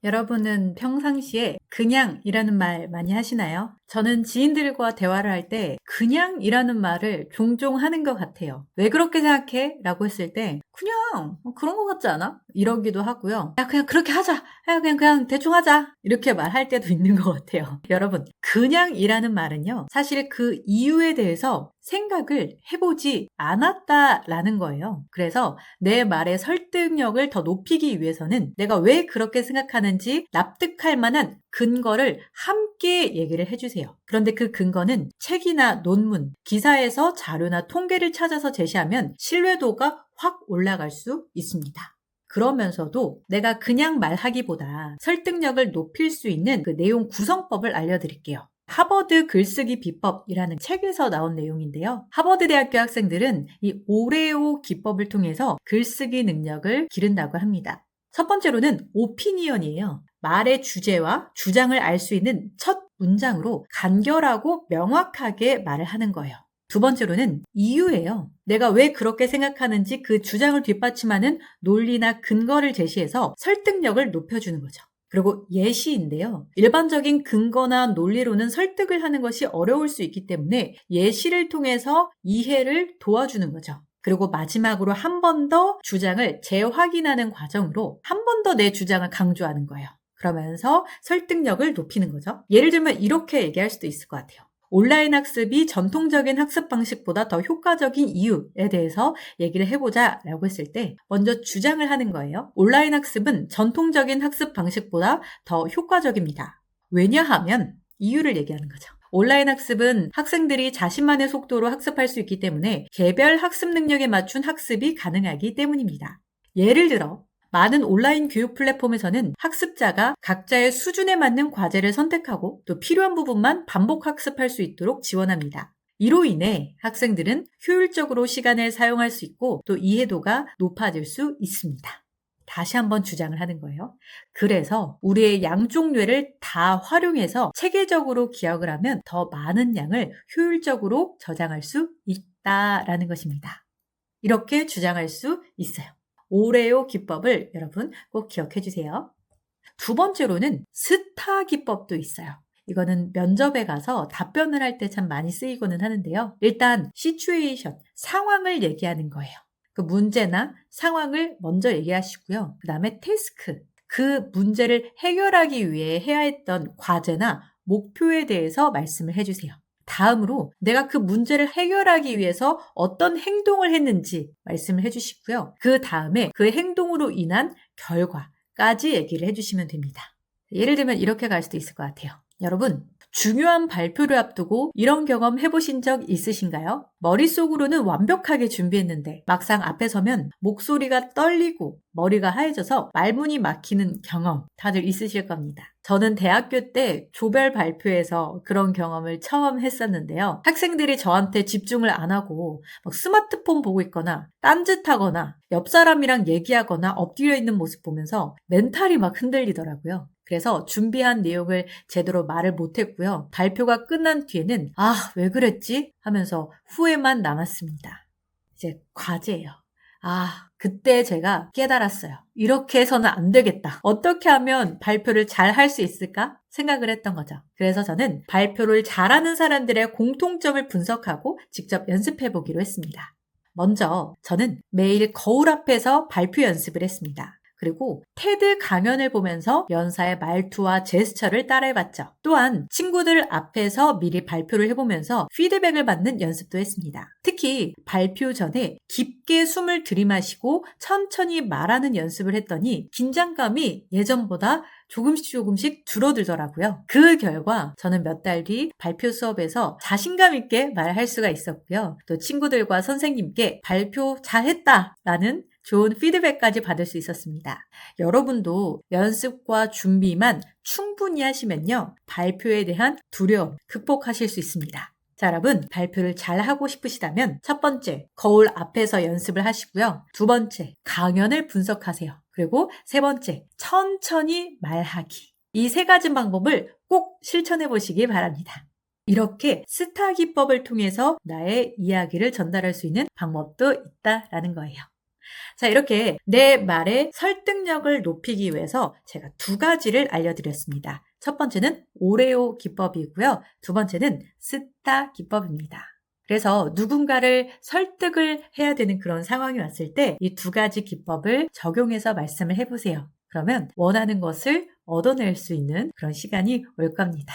여러분은 평상시에 그냥이라는 말 많이 하시나요? 저는 지인들과 대화를 할 때 그냥이라는 말을 종종 하는 것 같아요. 왜 그렇게 생각해? 라고 했을 때 그냥 그런 것 같지 않아? 이러기도 하고요. 야 그냥 그렇게 하자. 야 그냥 대충 하자. 이렇게 말할 때도 있는 것 같아요. 여러분 그냥이라는 말은요. 사실 그 이유에 대해서 생각을 해보지 않았다라는 거예요. 그래서 내 말의 설득력을 더 높이기 위해서는 내가 왜 그렇게 생각하는지 납득할 만한 근거를 함께 얘기를 해주세요. 그런데 그 근거는 책이나 논문, 기사에서 자료나 통계를 찾아서 제시하면 신뢰도가 확 올라갈 수 있습니다. 그러면서도 내가 그냥 말하기보다 설득력을 높일 수 있는 그 내용 구성법을 알려드릴게요. 하버드 글쓰기 비법이라는 책에서 나온 내용인데요. 하버드 대학교 학생들은 이 오레오 기법을 통해서 글쓰기 능력을 기른다고 합니다. 첫 번째로는 오피니언이에요. 말의 주제와 주장을 알 수 있는 첫 문장으로 간결하고 명확하게 말을 하는 거예요. 두 번째로는 이유예요. 내가 왜 그렇게 생각하는지 그 주장을 뒷받침하는 논리나 근거를 제시해서 설득력을 높여주는 거죠. 그리고 예시인데요. 일반적인 근거나 논리로는 설득을 하는 것이 어려울 수 있기 때문에 예시를 통해서 이해를 도와주는 거죠. 그리고 마지막으로 한 번 더 주장을 재확인하는 과정으로 한 번 더 내 주장을 강조하는 거예요. 그러면서 설득력을 높이는 거죠. 예를 들면 이렇게 얘기할 수도 있을 것 같아요. 온라인 학습이 전통적인 학습 방식보다 더 효과적인 이유에 대해서 얘기를 해보자 라고 했을 때 먼저 주장을 하는 거예요. 온라인 학습은 전통적인 학습 방식보다 더 효과적입니다. 왜냐하면 이유를 얘기하는 거죠. 온라인 학습은 학생들이 자신만의 속도로 학습할 수 있기 때문에 개별 학습 능력에 맞춘 학습이 가능하기 때문입니다. 예를 들어 많은 온라인 교육 플랫폼에서는 학습자가 각자의 수준에 맞는 과제를 선택하고 또 필요한 부분만 반복 학습할 수 있도록 지원합니다. 이로 인해 학생들은 효율적으로 시간을 사용할 수 있고 또 이해도가 높아질 수 있습니다. 다시 한번 주장을 하는 거예요. 그래서 우리의 양쪽 뇌를 다 활용해서 체계적으로 기억을 하면 더 많은 양을 효율적으로 저장할 수 있다라는 것입니다. 이렇게 주장할 수 있어요. 오레오 기법을 여러분 꼭 기억해 주세요. 두 번째로는 스타 기법도 있어요. 이거는 면접에 가서 답변을 할 때 참 많이 쓰이고는 하는데요. 일단 시츄에이션, 상황을 얘기하는 거예요. 그 문제나 상황을 먼저 얘기하시고요. 그 다음에 태스크, 그 문제를 해결하기 위해 해야 했던 과제나 목표에 대해서 말씀을 해주세요. 다음으로 내가 그 문제를 해결하기 위해서 어떤 행동을 했는지 말씀을 해주시고요. 그 다음에 그 행동으로 인한 결과까지 얘기를 해주시면 됩니다. 예를 들면 이렇게 갈 수도 있을 것 같아요. 여러분, 중요한 발표를 앞두고 이런 경험 해보신 적 있으신가요? 머릿속으로는 완벽하게 준비했는데 막상 앞에 서면 목소리가 떨리고 머리가 하얘져서 말문이 막히는 경험 다들 있으실 겁니다. 저는 대학교 때 조별 발표에서 그런 경험을 처음 했었는데요. 학생들이 저한테 집중을 안 하고 막 스마트폰 보고 있거나 딴짓하거나 옆 사람이랑 얘기하거나 엎드려 있는 모습 보면서 멘탈이 막 흔들리더라고요. 그래서 준비한 내용을 제대로 말을 못했고요. 발표가 끝난 뒤에는 왜 그랬지? 하면서 후회만 남았습니다. 이제 과제예요. 그때 제가 깨달았어요. 이렇게 해서는 안 되겠다. 어떻게 하면 발표를 잘 할 수 있을까? 생각을 했던 거죠. 그래서 저는 발표를 잘하는 사람들의 공통점을 분석하고 직접 연습해 보기로 했습니다. 먼저 저는 매일 거울 앞에서 발표 연습을 했습니다. 그리고 테드 강연을 보면서 연사의 말투와 제스처를 따라해봤죠. 또한 친구들 앞에서 미리 발표를 해보면서 피드백을 받는 연습도 했습니다. 특히 발표 전에 깊게 숨을 들이마시고 천천히 말하는 연습을 했더니 긴장감이 예전보다 조금씩 줄어들더라고요. 그 결과 저는 몇 달 뒤 발표 수업에서 자신감 있게 말할 수가 있었고요. 또 친구들과 선생님께 발표 잘했다라는 좋은 피드백까지 받을 수 있었습니다. 여러분도 연습과 준비만 충분히 하시면요. 발표에 대한 두려움 극복하실 수 있습니다. 자, 여러분 발표를 잘 하고 싶으시다면 첫 번째, 거울 앞에서 연습을 하시고요. 두 번째, 강연을 분석하세요. 그리고 세 번째, 천천히 말하기. 이 세 가지 방법을 꼭 실천해 보시기 바랍니다. 이렇게 스타 기법을 통해서 나의 이야기를 전달할 수 있는 방법도 있다라는 거예요. 자, 이렇게 내 말의 설득력을 높이기 위해서 제가 두 가지를 알려드렸습니다. 첫 번째는 오레오 기법이고요. 두 번째는 스타 기법입니다. 그래서 누군가를 설득을 해야 되는 그런 상황이 왔을 때 이 두 가지 기법을 적용해서 말씀을 해보세요. 그러면 원하는 것을 얻어낼 수 있는 그런 시간이 올 겁니다.